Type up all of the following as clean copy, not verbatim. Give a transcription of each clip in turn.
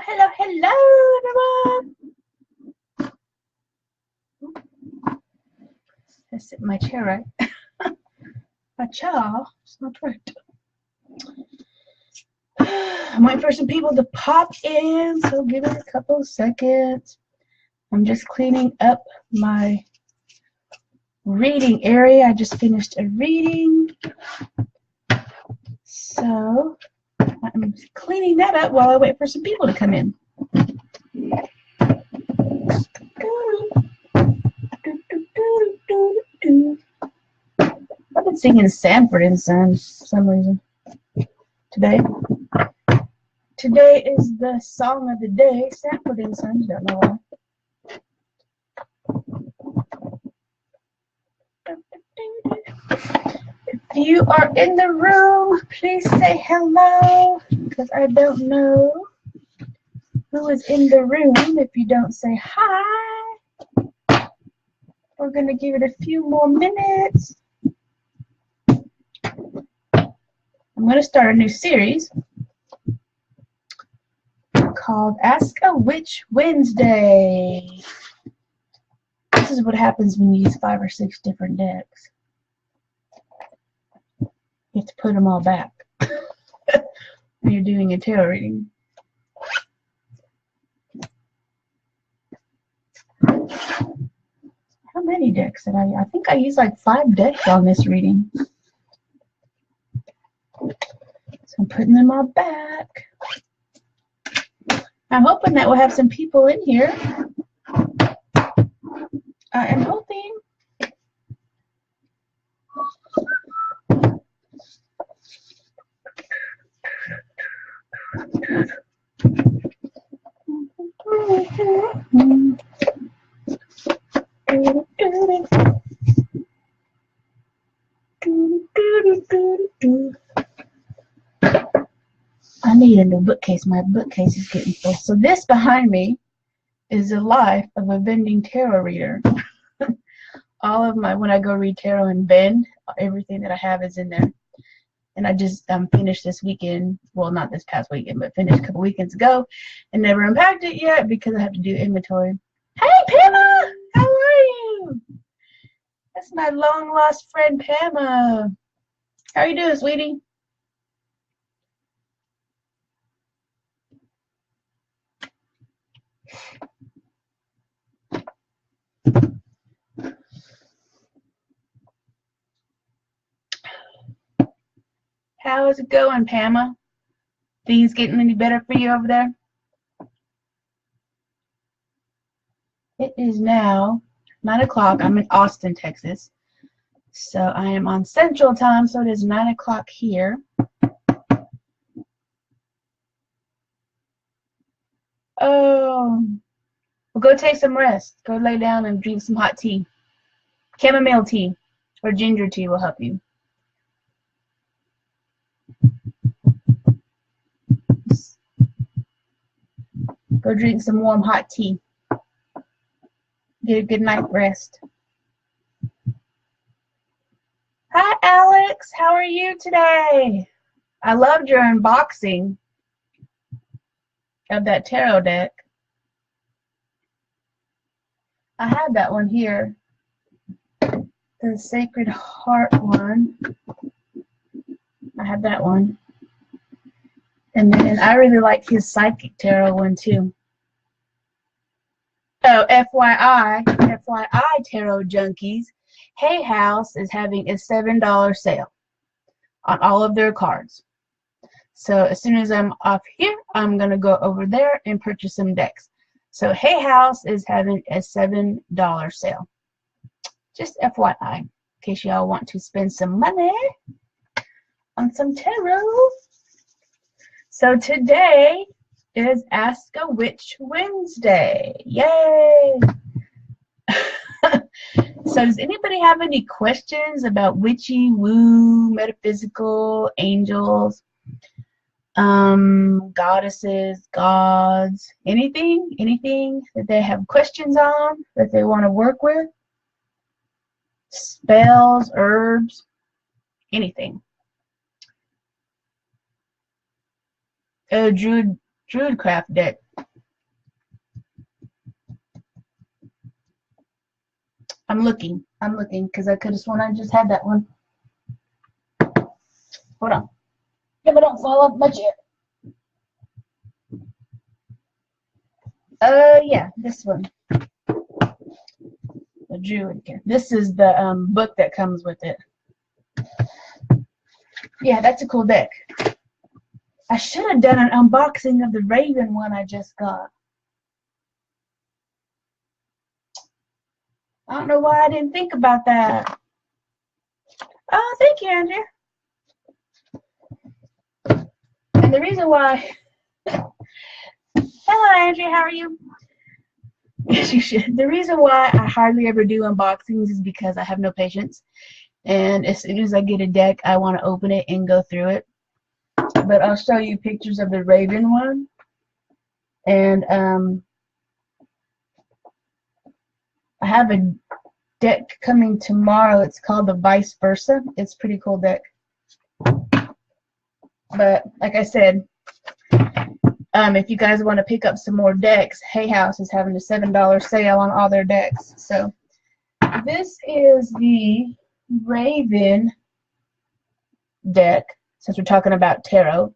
hello, everyone. I sit in my chair, right? My chair, it's not right. I'm waiting for some people to pop in, so give it a couple seconds. I'm just cleaning up my reading area. I just finished a reading, so I'm cleaning that up while I wait for some people to come in. I've been singing Sanford and Sons for some reason today. Today is the song of the day, Sanford and Sons. Don't know why. If you are in the room, please say hello, because I don't know who is in the room if you don't say hi. We're going to give it a few more minutes. I'm going to start a new series called Ask a Witch Wednesday. This is what happens when you use 5 or 6 different decks. You have to put them all back when you're doing a tarot reading. How many decks did I think I used like 5 decks on this reading. So I'm putting them all back. I'm hoping that we'll have some people in here. I am hoping. I need a new bookcase. My bookcase is getting full. So this behind me is the life of a vending tarot reader. All of my, when I go read tarot and vend, everything that I have is in there. And I just finished this weekend, well, not this past weekend, but finished a couple weekends ago and never unpacked it yet because I have to do inventory. Hey, Pamela! How are you? That's my long-lost friend, Pamela. How are you doing, sweetie? How is it going, Pamela? Things getting any better for you over there? It is now 9 o'clock. I'm in Austin, Texas. So I am on Central Time, so it is 9 o'clock here. Oh, well, go take some rest. Go lay down and drink some hot tea. Chamomile tea or ginger tea will help you. Go drink some warm hot tea. Get a good night rest. Hi, Alex. How are you today? I loved your unboxing of that tarot deck. I had that one here. The Sacred Heart one. I had that one. And then I really like his Psychic Tarot one too. Oh, FYI Tarot Junkies, Hay House is having a $7 sale on all of their cards. So as soon as I'm off here, I'm going to go over there and purchase some decks. So Hay House is having a $7 sale. Just FYI, in case y'all want to spend some money on some tarot. So today is Ask a Witch Wednesday. Yay! So does anybody have any questions about witchy, woo, metaphysical, angels, goddesses, gods, anything that they have questions on that they want to work with? Spells, herbs, anything. Druidcraft deck. I'm looking because I could have sworn I just had that one. Hold on. If I don't fall off my chair. Yeah, this one. The Druid. This is the book that comes with it. Yeah, that's a cool deck. I should have done an unboxing of the Raven one I just got. I don't know why I didn't think about that. Oh, thank you, Andrea. And the reason why... Hello, Andrea, how are you? Yes, you should. The reason why I hardly ever do unboxings is because I have no patience. And as soon as I get a deck, I want to open it and go through it. But I'll show you pictures of the Raven one. And I have a deck coming tomorrow. It's called the Vice Versa. It's a pretty cool deck. But like I said, if you guys want to pick up some more decks, Hay House is having a $7 sale on all their decks. So this is the Raven deck, since we're talking about tarot.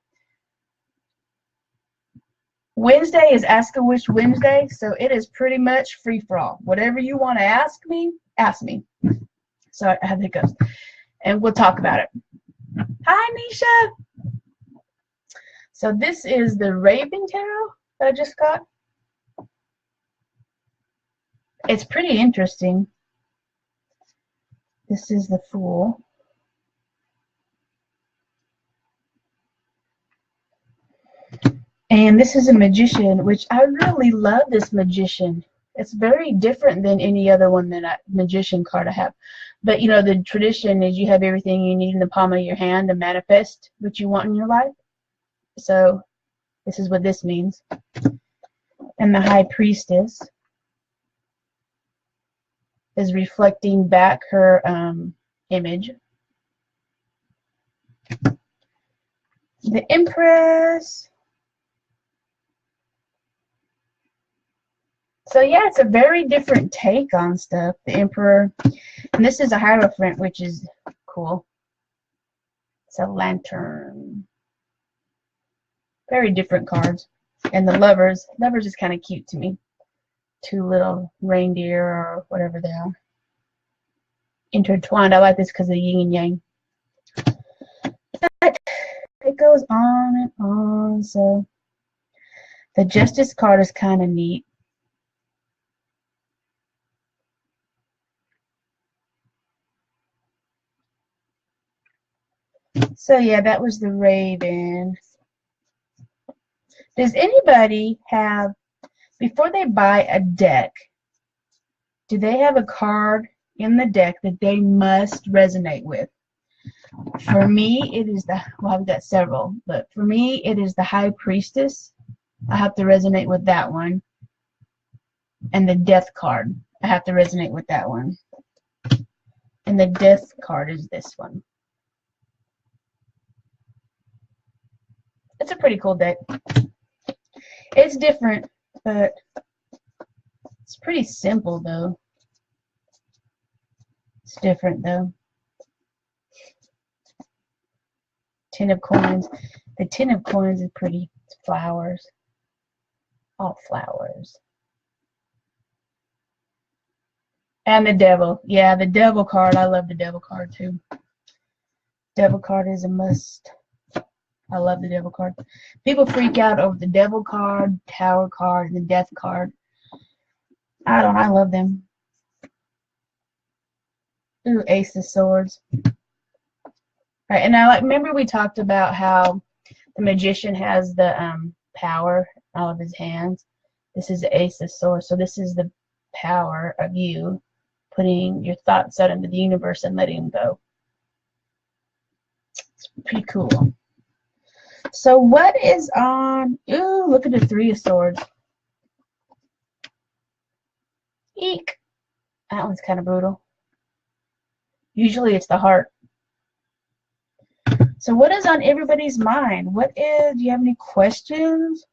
Wednesday is Ask a Wish Wednesday, so it is pretty much free for all. Whatever you want to ask me, ask me. So I have hiccups. And we'll talk about it. Hi, Nisha! So this is the Raven Tarot that I just got. It's pretty interesting. This is the Fool. And this is a Magician, which I really love this Magician. It's very different than any other one Magician card I have. But you know, the tradition is you have everything you need in the palm of your hand to manifest what you want in your life. So this is what this means. And the High Priestess is reflecting back her image. The Empress. So yeah, it's a very different take on stuff. The Emperor. And this is a Hierophant, which is cool. It's a lantern. Very different cards. And the Lovers. Lovers is kind of cute to me. Two little reindeer or whatever they are. Intertwined. I like this because of the yin and yang. But it goes on and on. So the Justice card is kind of neat. So yeah, that was the Raven. Does anybody have, before they buy a deck, do they have a card in the deck that they must resonate with? For me, it is the, well, I've got several, but for me, it is the High Priestess. I have to resonate with that one. And the Death card. I have to resonate with that one. And the Death card is this one. It's a pretty cool deck. It's different, but it's pretty simple, though. It's different, though. Ten of Coins. The Ten of Coins is pretty. It's flowers. All flowers. And the Devil. Yeah, the Devil card. I love the Devil card, too. Devil card is a must. I love the Devil card. People freak out over the Devil card, Tower card, and the Death card. I don't. I love them. Ooh, Ace of Swords. Right, and now, remember we talked about how the Magician has the power in all of his hands. This is the Ace of Swords. So this is the power of you putting your thoughts out into the universe and letting them go. It's pretty cool. So what is on... Ooh, look at the Three of Swords. Eek. That one's kind of brutal. Usually it's the heart. So what is on everybody's mind? What is... Do you have any questions?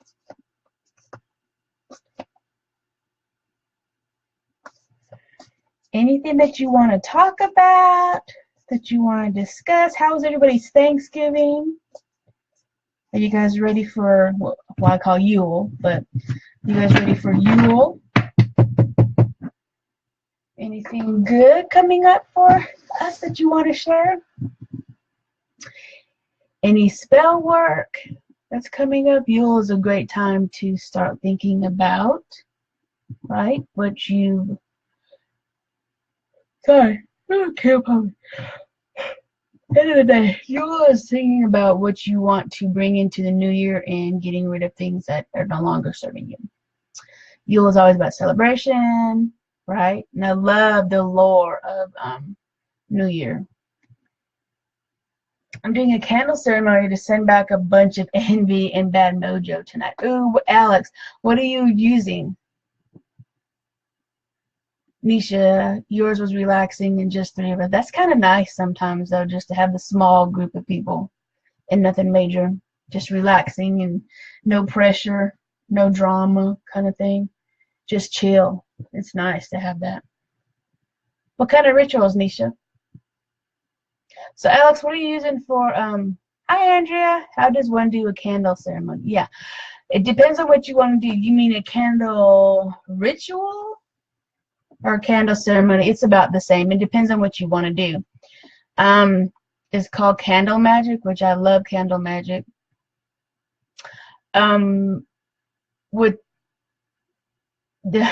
Anything that you want to talk about, that you want to discuss? How was everybody's Thanksgiving? Are you guys ready for what I call Yule, but you guys ready for Yule? Anything good coming up for us that you want to share? Any spell work that's coming up? Yule is a great time to start thinking about, right? What you, sorry, I can't probably. End of the day, Yule is thinking about what you want to bring into the new year and getting rid of things that are no longer serving you. Yule is always about celebration, right? And I love the lore of New Year. I'm doing a candle ceremony to send back a bunch of envy and bad mojo tonight. Ooh, Alex, what are you using? Nisha, yours was relaxing and just 3 of us. That's kind of nice sometimes, though, just to have the small group of people and nothing major. Just relaxing and no pressure, no drama kind of thing. Just chill. It's nice to have that. What kind of rituals, Nisha? So, Alex, what are you using for, hi, Andrea. How does one do a candle ceremony? Yeah, it depends on what you want to do. You mean a candle ritual or a candle ceremony? It's about the same. It depends on what you want to do. It's called candle magic, which I love candle magic. With the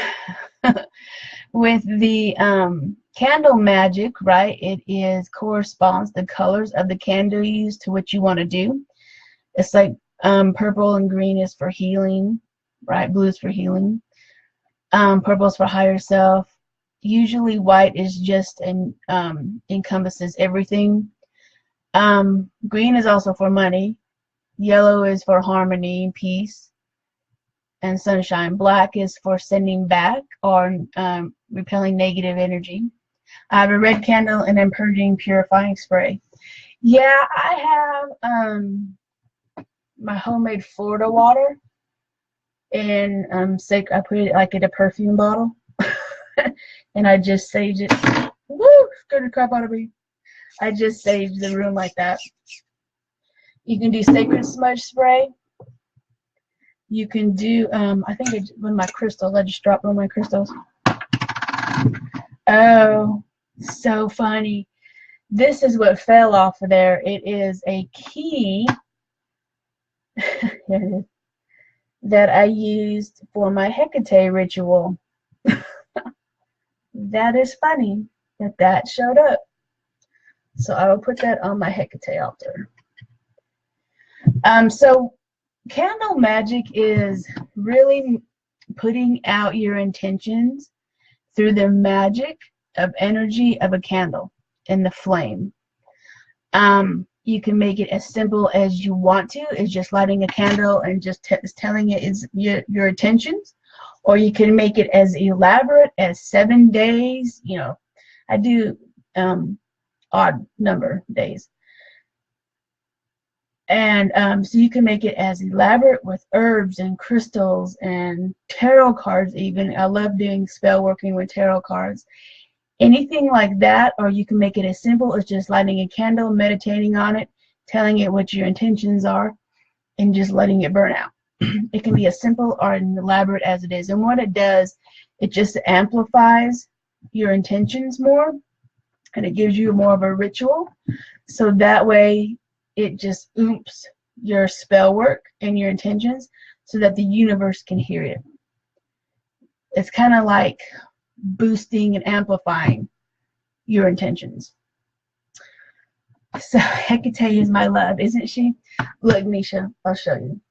with the candle magic, right? It is corresponds the colors of the candle used to what you want to do. It's like purple and green is for healing, right? Blue is for healing. Purple is for higher self. Usually white is just encompasses everything. Green is also for money. Yellow is for harmony, peace, and sunshine. Black is for sending back or repelling negative energy. I have a red candle and I'm purging purifying spray. Yeah, I have my homemade Florida water, and I put it like in a perfume bottle, and I just sage it. Woo! Scared the crap out of me. I just sage the room like that. You can do sacred smudge spray. You can do, I think one of my crystals, I just dropped one of my crystals. Oh, so funny. This is what fell off of there. It is a key that I used for my Hecate ritual. That is funny that showed up. So I will put that on my Hecate altar. So candle magic is really putting out your intentions through the magic of energy of a candle and the flame. You can make it as simple as you want to. It's just lighting a candle and just telling it is your intentions. Or you can make it as elaborate as 7 days. You know, I do odd number days. And so you can make it as elaborate with herbs and crystals and tarot cards even. I love doing spell working with tarot cards. Anything like that, or you can make it as simple as just lighting a candle, meditating on it, telling it what your intentions are, and just letting it burn out. It can be as simple or elaborate as it is. And what it does, it just amplifies your intentions more, and it gives you more of a ritual. So that way, it just oomph your spell work and your intentions so that the universe can hear it. It's kind of like boosting and amplifying your intentions. So Hecate is my love, isn't she? Look, Nisha, I'll show you.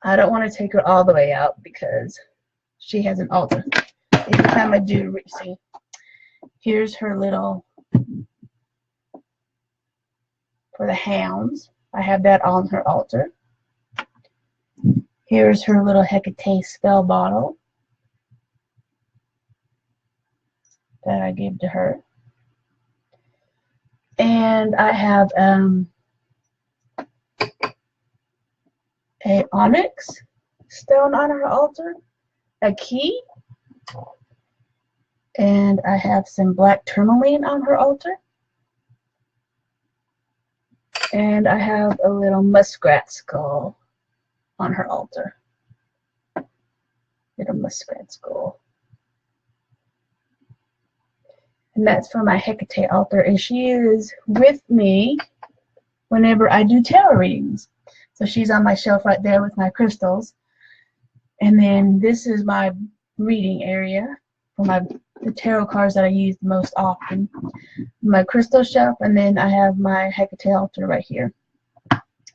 I don't want to take her all the way out because she has an altar. Every time I do, see, here's her little, for the hounds. I have that on her altar. Here's her little Hecate spell bottle that I gave to her. And I have a onyx stone on her altar, a key, And I have some black tourmaline on her altar. And I have a little muskrat skull on her altar. Little muskrat skull. And that's for my Hecate altar. And she is with me whenever I do tarot readings. So she's on my shelf right there with my crystals. And then this is my reading area for the tarot cards that I use the most often. My crystal shelf, and then I have my Hecate altar right here.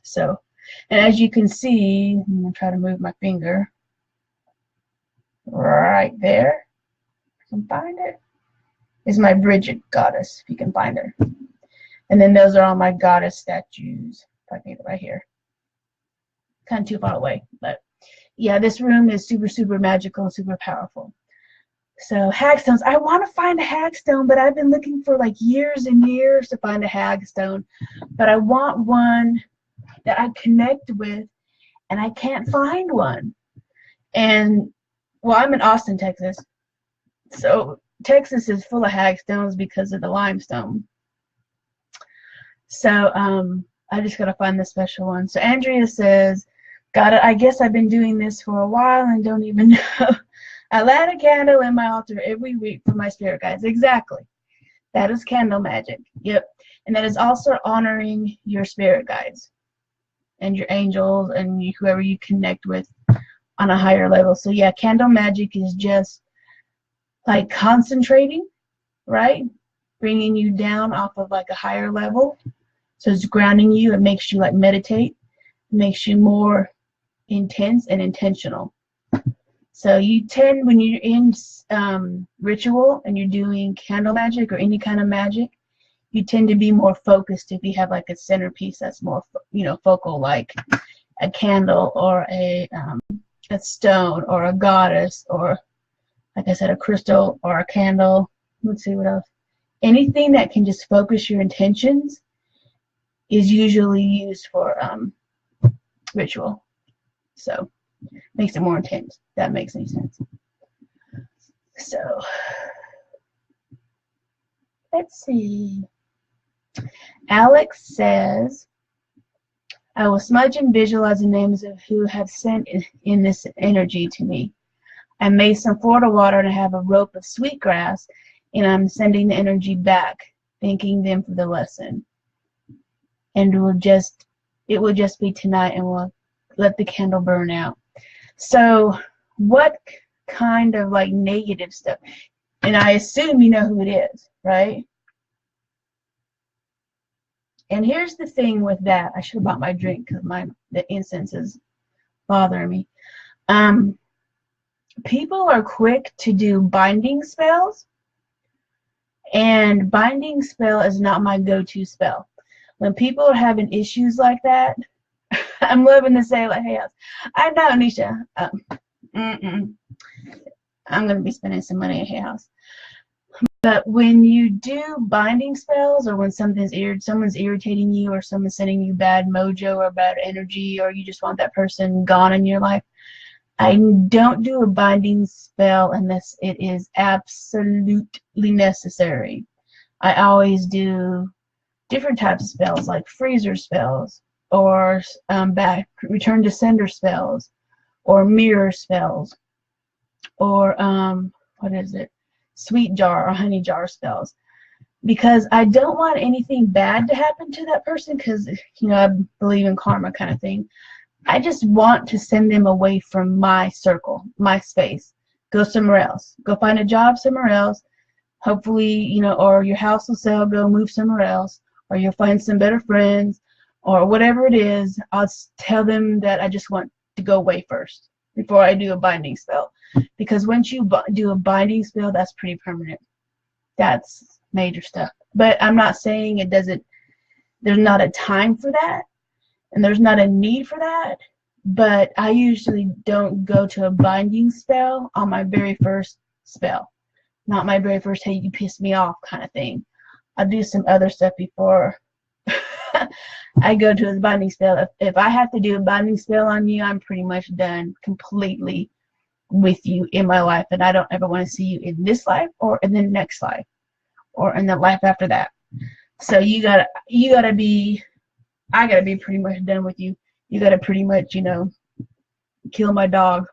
So, and as you can see, I'm going to try to move my finger right there. If I can find it. Is my Bridget goddess, if you can find her. And then those are all my goddess statues. If I can get it right here. Kind of too far away, but yeah, this room is super, super magical, super powerful. So hagstones, I want to find a hagstone, but I've been looking for like years and years to find a hagstone. But I want one that I connect with, and I can't find one. And well, I'm in Austin, Texas, so Texas is full of hagstones because of the limestone. So I just gotta find the special one. So Andrea says, got it. I guess I've been doing this for a while and don't even know. I light a candle in my altar every week for my spirit guides. Exactly. That is candle magic. Yep. And that is also honoring your spirit guides and your angels and whoever you connect with on a higher level. So yeah, candle magic is just like concentrating, right? Bringing you down off of like a higher level. So it's grounding you. It makes you like meditate. It makes you more intense and intentional. So you tend, when you're in ritual and you're doing candle magic or any kind of magic, you tend to be more focused if you have like a centerpiece that's more, focal, like a candle or a stone or a goddess or, like I said, a crystal or a candle. Let's see what else. Anything that can just focus your intentions is usually used for ritual. So makes it more intense. If that makes any sense. So let's see. Alex says, I will smudge and visualize the names of who have sent in this energy to me. I made some Florida water and I have a rope of sweetgrass, and I'm sending the energy back, thanking them for the lesson. And it will just be tonight, and we'll let the candle burn out. So what kind of like negative stuff? And I assume you know who it is, right? And here's the thing with that. I should have bought my drink because the incense is bothering me. People are quick to do binding spells, and binding spell is not my go-to spell. When people are having issues like that, I'm loving to say, like, hey, I know, Nisha. I'm going to be spending some money at Hay House. But when you do binding spells, or when someone's irritating you, or someone's sending you bad mojo or bad energy, or you just want that person gone in your life, I don't do a binding spell unless it is absolutely necessary. I always do different types of spells, like freezer spells, or return to sender spells, or mirror spells, or sweet jar or honey jar spells, because I don't want anything bad to happen to that person, because I believe in karma kind of thing. I just want to send them away from my circle, my space. Go somewhere else. Go find a job somewhere else. Hopefully, or your house will sell, go move somewhere else, or you'll find some better friends, or whatever it is. I'll tell them that I just want to go away first before I do a binding spell. Because once you do a binding spell, that's pretty permanent. That's major stuff. But I'm not saying there's not a time for that, and there's not a need for that. But I usually don't go to a binding spell on my very first spell. Not my very first, hey, you pissed me off kind of thing. I'll do some other stuff before I go to a binding spell. If I have to do a binding spell on you, I'm pretty much done completely with you in my life, and I don't ever want to see you in this life or in the next life or in the life after that. So you gotta be, I gotta be pretty much done with you. You gotta pretty much, you know, kill my dog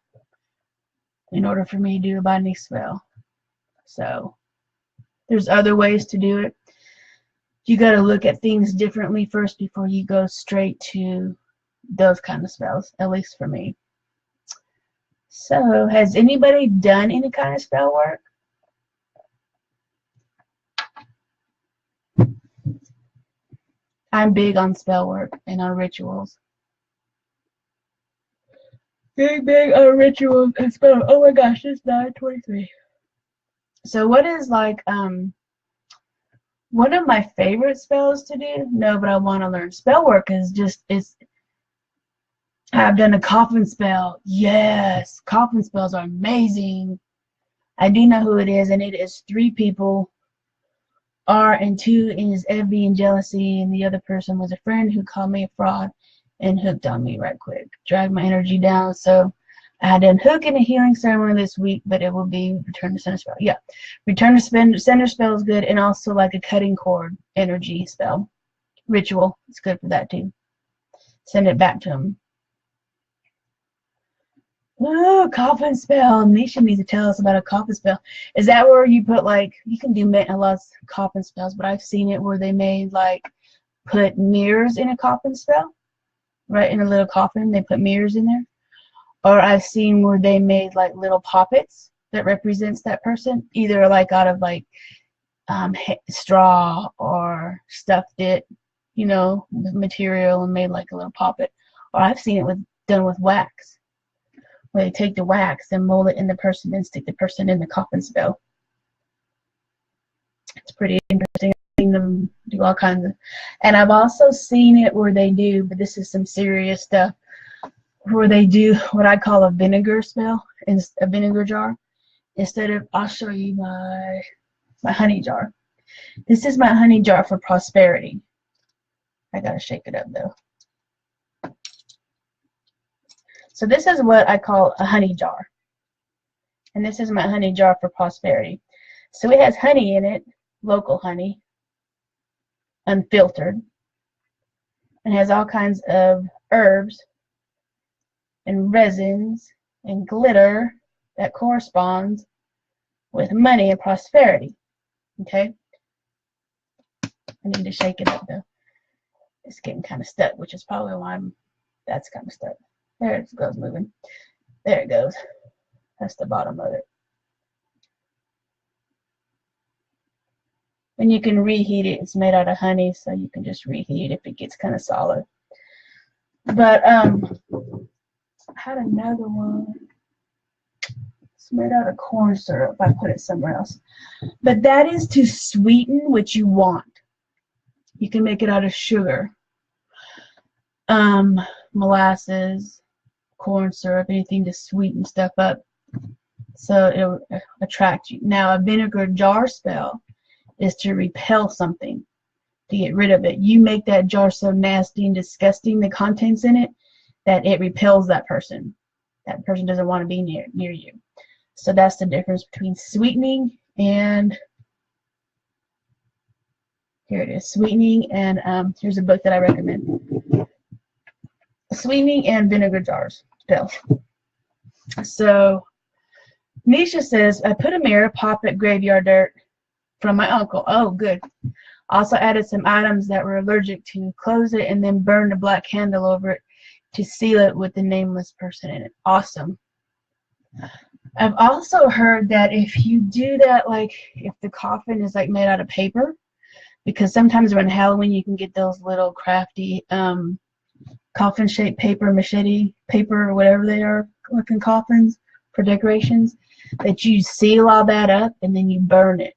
in order for me to do a binding spell. So there's other ways to do it. You gotta look at things differently first before you go straight to those kind of spells, at least for me. So has anybody done any kind of spell work? I'm big on spell work and on rituals. Big on rituals and spell. Oh my gosh, it's 9:23. So what is like one of my favorite spells to do? No, but I want to learn spell work is I've done a coffin spell. Yes, coffin spells are amazing. I do know who it is, and it is 3 people. R and 2 is envy and jealousy, and the other person was a friend who called me a fraud and hooked on me right quick. Dragged my energy down. So I had done hook and a healing ceremony this week, but it will be return to sender spell. Yeah, return to sender spell is good, and also like a cutting cord energy spell. Ritual, it's good for that too. Send it back to him. Oh, coffin spell. Nisha needs to tell us about a coffin spell. Is that where you put like, you can do a lot of coffin spells, but I've seen it where they made like put mirrors in a coffin spell, right? In a little coffin, they put mirrors in there. Or I've seen where they made like little poppets that represents that person, either like out of like straw or stuffed it, you know, with material and made like a little poppet. Or I've seen it done with wax, where they take the wax and mold it in the person and stick the person in the coffin spell. It's pretty interesting. I've seen them do all kinds of, and I've also seen it where they do, but this is some serious stuff, where they do what I call a vinegar spell in a vinegar jar. Instead of, I'll show you my honey jar. This is my honey jar for prosperity. I gotta shake it up though. So this is what I call a honey jar. And this is my honey jar for prosperity. So it has honey in it, local honey, unfiltered, and has all kinds of herbs and resins and glitter that corresponds with money and prosperity. Okay? I need to shake it up though. It's getting kind of stuck, which is probably why that's kind of stuck. There it goes, moving. There it goes. That's the bottom of it. And you can reheat it. It's made out of honey, so you can just reheat if it gets kind of solid. But I had another one. It's made out of corn syrup. I put it somewhere else. But that is to sweeten what you want. You can make it out of sugar, molasses, corn syrup, anything to sweeten stuff up, so it'll attract you. Now, a vinegar jar spell is to repel something, to get rid of it. You make that jar so nasty and disgusting, the contents in it, that it repels that person. That person doesn't want to be near you. So that's the difference between sweetening and, here it is, sweetening and, here's a book that I recommend. Sweetening and vinegar jars spells. So Nisha says, I put a mirror, pop it, graveyard dirt from my uncle. Oh, good. Also added some items that were allergic to, close it, and then burned a black candle over it to seal it with the nameless person in it. Awesome. I've also heard that if you do that, like if the coffin is like made out of paper, because sometimes around Halloween you can get those little crafty coffin shaped paper, machete paper, or whatever they are, looking coffins for decorations, that you seal all that up and then you burn it,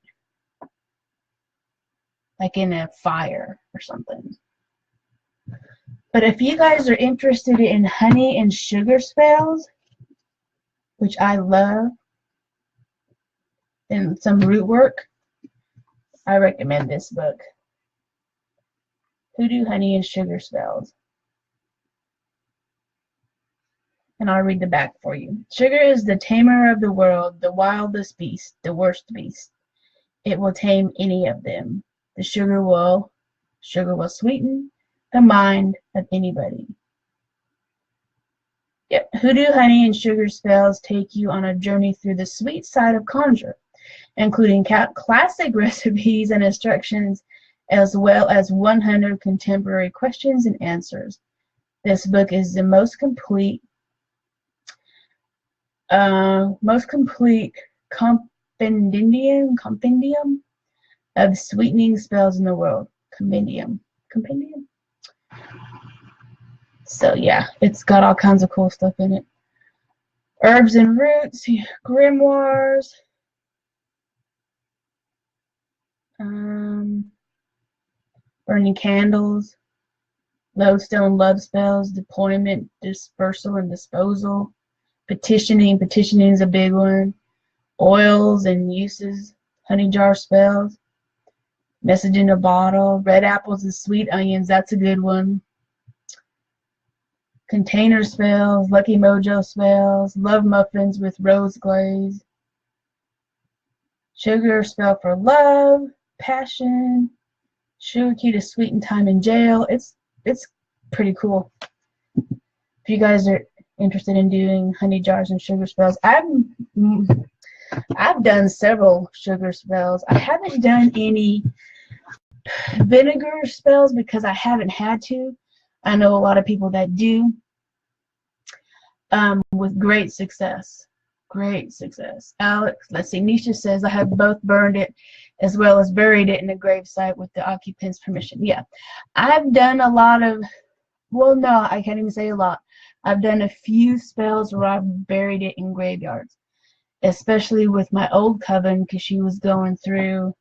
like in a fire or something. But if you guys are interested in honey and sugar spells, which I love, and some root work, I recommend this book, Hoodoo Honey and Sugar Spells. And I'll read the back for you. Sugar is the tamer of the world, the wildest beast, the worst beast. It will tame any of them. The sugar will sweeten the mind of anybody. Yep. Hoodoo, honey, and sugar spells take you on a journey through the sweet side of conjure, including classic recipes and instructions, as well as 100 contemporary questions and answers. This book is the most complete compendium of sweetening spells in the world. Compendium. So yeah, it's got all kinds of cool stuff in it. Herbs and roots, grimoires, burning candles, lodestone love spells, deployment, dispersal, and disposal. Petitioning is a big one. Oils and uses, honey jar spells, message in a bottle, red apples and sweet onions, that's a good one. Container spells, lucky mojo spells, love muffins with rose glaze, sugar spell for love, passion, sugar key to sweeten time in jail. It's pretty cool. If you guys are interested in doing honey jars and sugar spells, I've done several sugar spells. I haven't done any vinegar spells because I haven't had to. I know a lot of people that do, with great success. Alex, let's see, Nisha says, I have both burned it as well as buried it in a gravesite with the occupant's permission. Yeah, I've done a lot of, well, no, I can't even say a lot. I've done a few spells where I've buried it in graveyards, especially with my old coven, because she was going through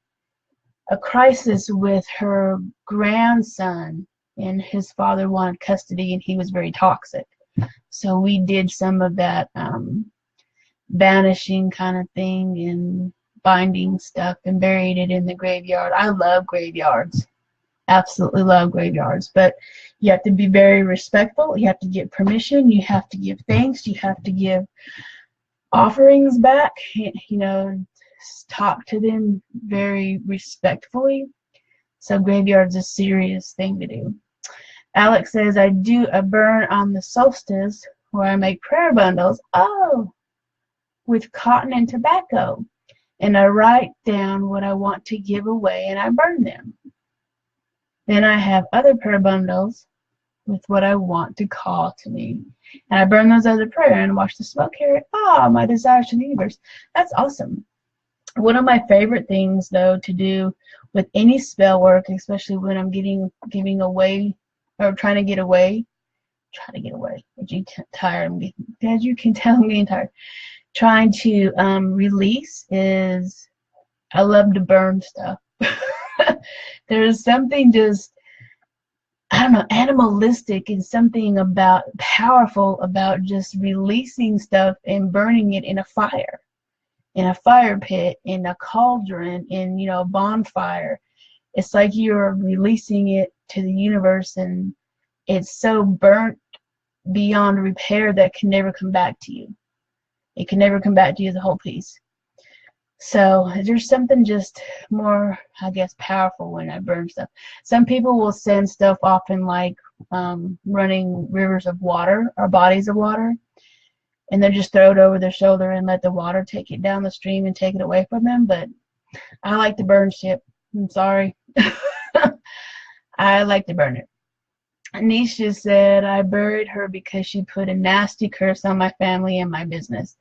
a crisis with her grandson, and his father wanted custody, and he was very toxic. So we did some of that banishing kind of thing and binding stuff and buried it in the graveyard. I love graveyards. Absolutely love graveyards. But you have to be very respectful. You have to get permission. You have to give thanks. You have to give offerings back. You know, talk to them very respectfully. So graveyard's a serious thing to do. Alex says, I do a burn on the solstice where I make prayer bundles. Oh, with cotton and tobacco. And I write down what I want to give away and I burn them. Then I have other prayer bundles with what I want to call to me. And I burn those as a prayer and watch the smoke carry. My desires to the universe. That's awesome. One of my favorite things, though, to do with any spell work, especially when I'm giving away or trying to get away. I'm getting tired. As you can tell, I'm getting tired. Trying to release is, I love to burn stuff. There's something just, I don't know, animalistic and something about powerful about just releasing stuff and burning it in a fire pit, in a cauldron, in, you know, a bonfire. It's like you're releasing it to the universe, and it's so burnt beyond repair that can never come back to you. It can never come back to you as a whole piece. So there's something just more, I guess, powerful when I burn stuff. Some people will send stuff off in like running rivers of water or bodies of water, and they'll just throw it over their shoulder and let the water take it down the stream and take it away from them. But I like to burn shit. I'm sorry. I like to burn it. Anisha said, I buried her because she put a nasty curse on my family and my business.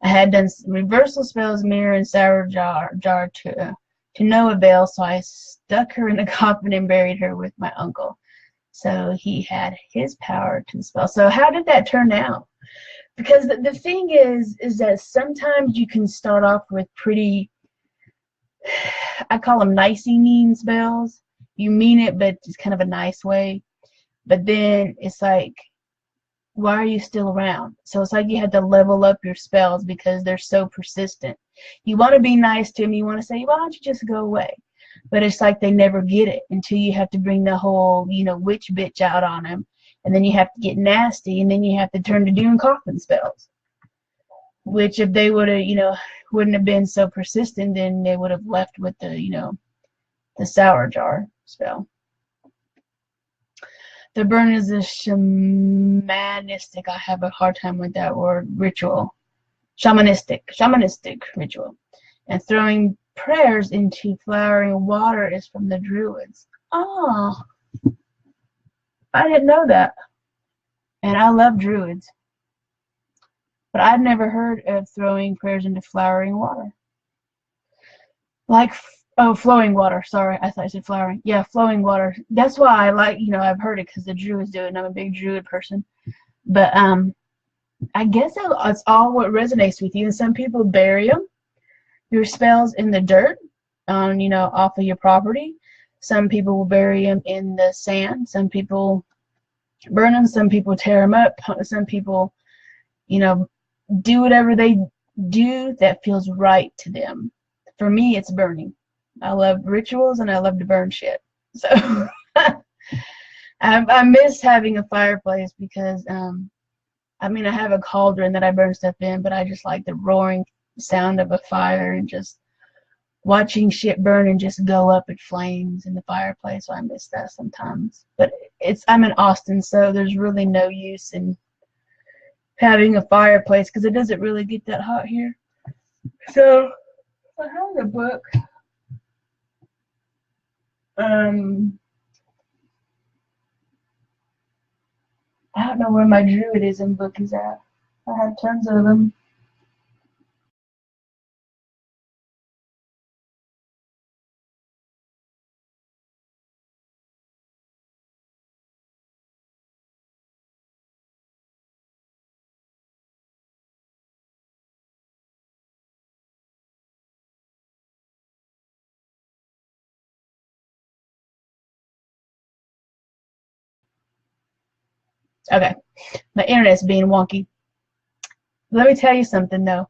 I had done reversal spells, mirror, and sour jar to no avail, so I stuck her in a coffin and buried her with my uncle. So he had his power to the spell. So how did that turn out? Because the thing is that sometimes you can start off with pretty, I call them nicey mean spells. You mean it, but it's kind of a nice way. But then it's like, why are you still around? So it's like you had to level up your spells because they're so persistent. You want to be nice to them. You want to say, why don't you just go away? But it's like they never get it until you have to bring the whole, you know, witch bitch out on them. And then you have to get nasty, and then you have to turn to doing coffin spells. Which if they would have, you know, wouldn't have been so persistent, then they would have left with the, you know, the sour jar spell. The burn is a shamanistic, I have a hard time with that word, ritual. Shamanistic ritual. And throwing prayers into flowering water is from the Druids. Oh, I didn't know that. And I love Druids. But I've never heard of throwing prayers into flowering water. Like, oh, flowing water. Sorry, I thought I said flowering. Yeah, flowing water. That's why I like, you know, I've heard it because the Druids do it, and I'm a big Druid person. But I guess it's all what resonates with you. And some people bury them, your spells, in the dirt, you know, off of your property. Some people will bury them in the sand. Some people burn them. Some people tear them up. Some people, you know, do whatever they do that feels right to them. For me, it's burning. I love rituals and I love to burn shit. So I miss having a fireplace because, I mean, I have a cauldron that I burn stuff in, but I just like the roaring sound of a fire and just watching shit burn and just go up in flames in the fireplace. So I miss that sometimes. But I'm in Austin, so there's really no use in having a fireplace because it doesn't really get that hot here. So I have a book. I don't know where my Druidism book is at. I have tons of them. Okay, my internet's being wonky. Let me tell you something though.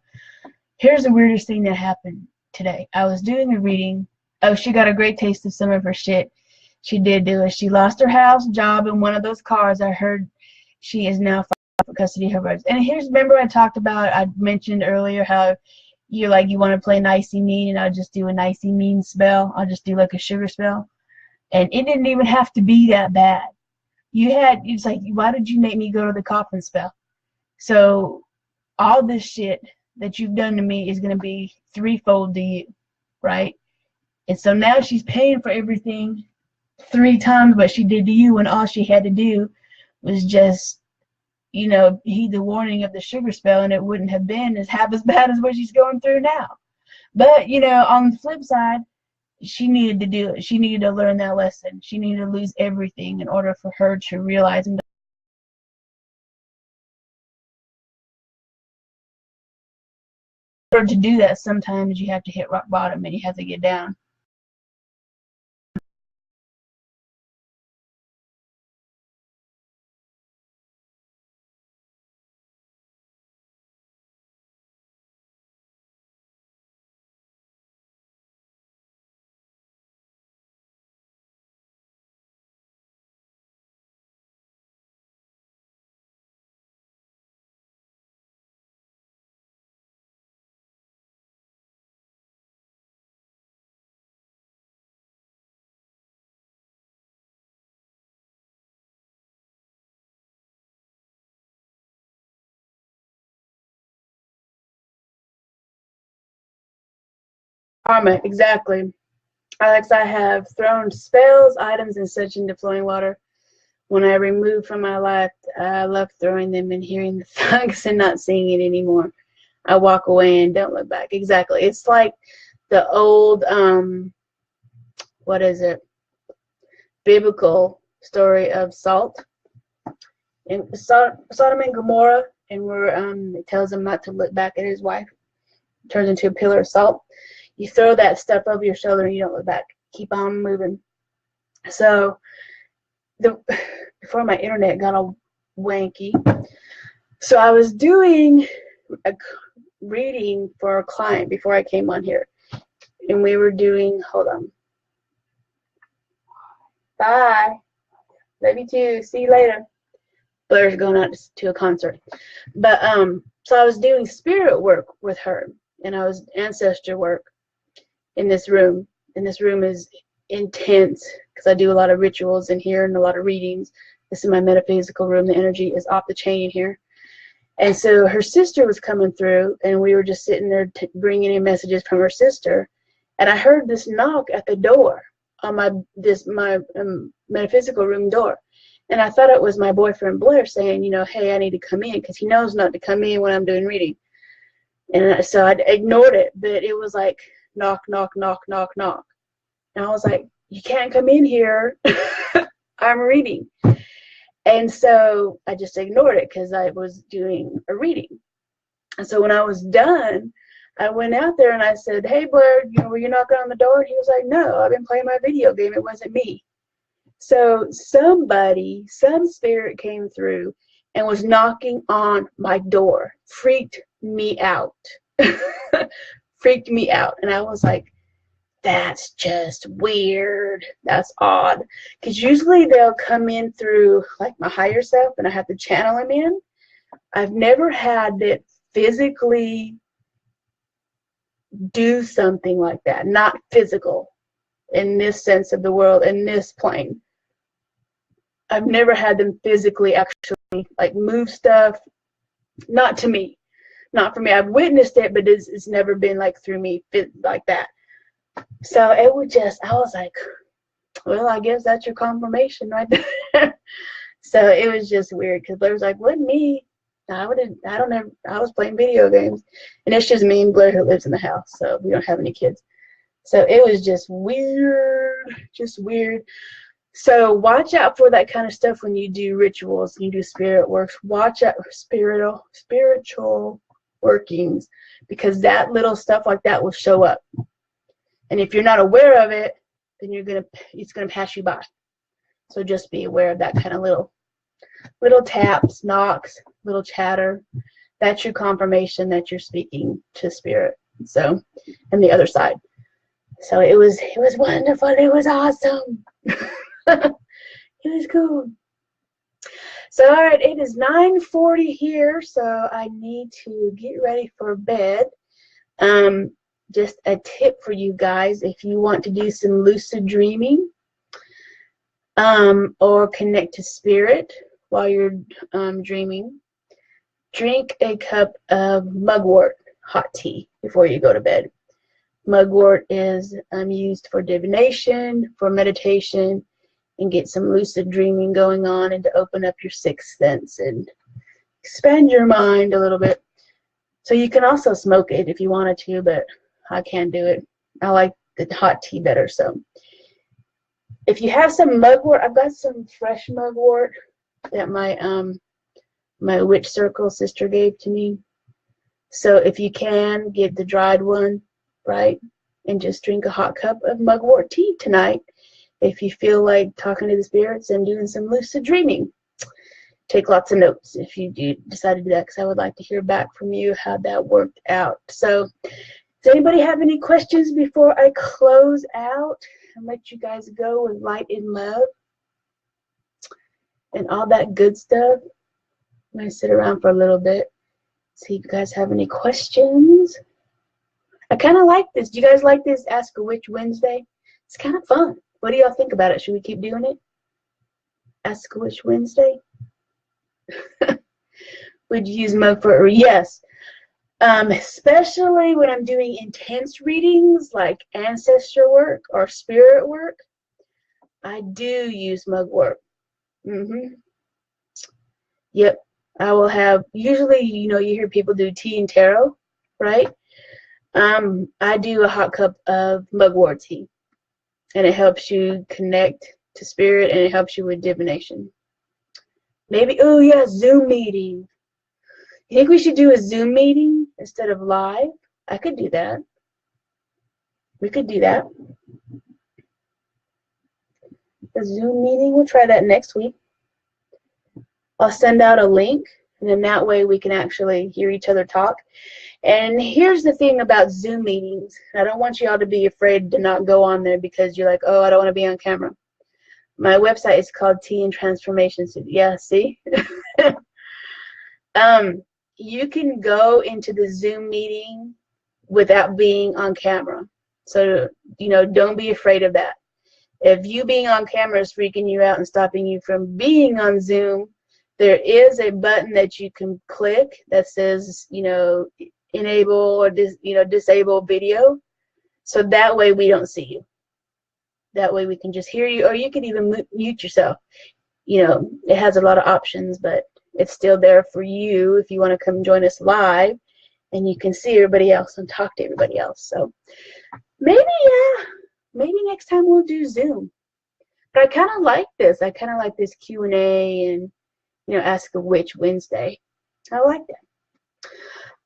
Here's the weirdest thing that happened today. I was doing a reading. Oh, she got a great taste of some of her shit. She did do it. She lost her house, job, and one of those cars. I heard she is now filing for custody of her rights. And remember I talked about, I mentioned earlier how you want to play nicey mean, and I'll just do a nicey mean spell. I'll just do like a sugar spell. And it didn't even have to be that bad. It's like, why did you make me go to the coffin spell? So all this shit that you've done to me is going to be threefold to you, right? And so now she's paying for everything 3 times what she did to you, when all she had to do was just, you know, heed the warning of the sugar spell, and it wouldn't have been half as bad as what she's going through now. But, you know, on the flip side, she needed to do it. She needed to learn that lesson. She needed to lose everything in order for her to realize. And in order to do that, sometimes you have to hit rock bottom and you have to get down. Karma, exactly. Alex, I have thrown spells, items, and such into flowing water. When I remove from my life, I love throwing them and hearing the thugs and not seeing it anymore. I walk away and don't look back. Exactly. It's like the old, what is it? Biblical story of salt. And Sodom and Gomorrah, and where it tells him not to look back at his wife. It turns into a pillar of salt. You throw that stuff over your shoulder and you don't look back. Keep on moving. So before my internet got all wanky, so I was doing a reading for a client before I came on here, and we were doing, hold on, bye, love you too, see you later. Blair's going out to a concert. But so I was doing spirit work with her, and I was ancestor work in this room. And this room is intense because I do a lot of rituals in here and a lot of readings. This is my metaphysical room. The energy is off the chain here. And so her sister was coming through, and we were just sitting there bringing in messages from her sister. And I heard this knock at the door on my metaphysical room door. And I thought it was my boyfriend Blair saying, you know, hey, I need to come in, because he knows not to come in when I'm doing reading. And so I ignored it, but it was like knock, knock, knock, knock, knock. And I was like, you can't come in here. I'm reading. And so I just ignored it because I was doing a reading. And so when I was done, I went out there and I said, hey, Blair, you know, were you knocking on the door? And he was like, no, I've been playing my video game. It wasn't me. So some spirit came through and was knocking on my door. Freaked me out. Freaked me out. And I was like, that's just weird. That's odd. Because usually they'll come in through like my higher self and I have to channel them in. I've never had it physically do something like that. Not physical in this sense of the world, in this plane. I've never had them physically actually like move stuff. Not to me. Not for me. I've witnessed it, but it's never been like through me like that. So it would just, I was like, well, I guess that's your confirmation right there. So it was just weird because Blair was like, wasn't me. I was playing video games. And it's just me and Blair who lives in the house. So we don't have any kids. So it was just weird. Just weird. So watch out for that kind of stuff when you do rituals, you do spirit works. Watch out for spiritual workings, because that little stuff like that will show up. And if you're not aware of it, then it's gonna pass you by. So just be aware of that kind of little taps, knocks, little chatter. That's your confirmation that you're speaking to spirit. So, and the other side. So it was wonderful. It was awesome. It was cool. So all right, it is 9:40 here, so I need to get ready for bed. Just a tip for you guys, if you want to do some lucid dreaming or connect to spirit while you're dreaming, drink a cup of mugwort hot tea before you go to bed. Mugwort is used for divination, for meditation, and get some lucid dreaming going on, and to open up your sixth sense and expand your mind a little bit. So you can also smoke it if you wanted to, but I can't do it. I like the hot tea better. So if you have some mugwort, I've got some fresh mugwort that my witch circle sister gave to me. So if you can, get the dried one, right? And just drink a hot cup of mugwort tea tonight if you feel like talking to the spirits and doing some lucid dreaming. Take lots of notes if you decide to do that, because I would like to hear back from you how that worked out. So does anybody have any questions before I close out and let you guys go with light and love and all that good stuff? I'm going to sit around for a little bit, see if you guys have any questions. I kind of like this. Do you guys like this Ask a Witch Wednesday? It's kind of fun. What do y'all think about it? Should we keep doing it? Ask a Witch Wednesday? Would you use mug for? Yes. Especially when I'm doing intense readings like ancestor work or spirit work, I do use mugwort. Yep. I will have, usually, you know, you hear people do tea and tarot, right? I do a hot cup of mugwort tea, and it helps you connect to spirit, and it helps you with divination. Maybe, oh yeah, Zoom meeting. You think we should do a Zoom meeting instead of live? I could do that. We could do that. A Zoom meeting, we'll try that next week. I'll send out a link, and then that way we can actually hear each other talk. And here's the thing about Zoom meetings. I don't want you all to be afraid to not go on there because you're like, oh, I don't want to be on camera. My website is called Tea and Transformation Studio. Yeah, see? You can go into the Zoom meeting without being on camera. So, you know, don't be afraid of that. If you being on camera is freaking you out and stopping you from being on Zoom, there is a button that you can click that says, you know, enable or disable video. So that way we don't see you. That way we can just hear you, or you can even mute yourself. You know, it has a lot of options, but it's still there for you if you want to come join us live, and you can see everybody else and talk to everybody else. So maybe, yeah, maybe next time we'll do Zoom. But I kind of like this. I kind of like this Q&A and, you know, Ask a Witch Wednesday. I like that.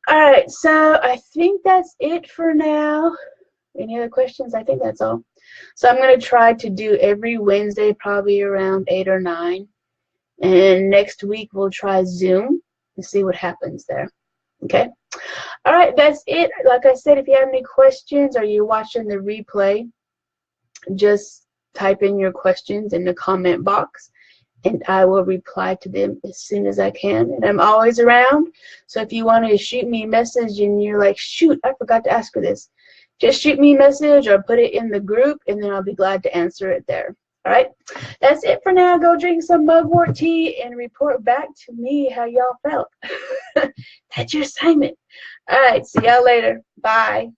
All right, so I think that's it for now. Any other questions? I think that's all. So I'm going to try to do every Wednesday, probably around 8 or 9. And next week we'll try Zoom and see what happens there. Okay? All right, that's it. Like I said, if you have any questions or you're watching the replay, just type in your questions in the comment box, and I will reply to them as soon as I can. And I'm always around. So if you want to shoot me a message and you're like, shoot, I forgot to ask for this, just shoot me a message or put it in the group, and then I'll be glad to answer it there. All right, that's it for now. Go drink some mugwort tea and report back to me how y'all felt. That's your assignment. All right, see y'all later. Bye.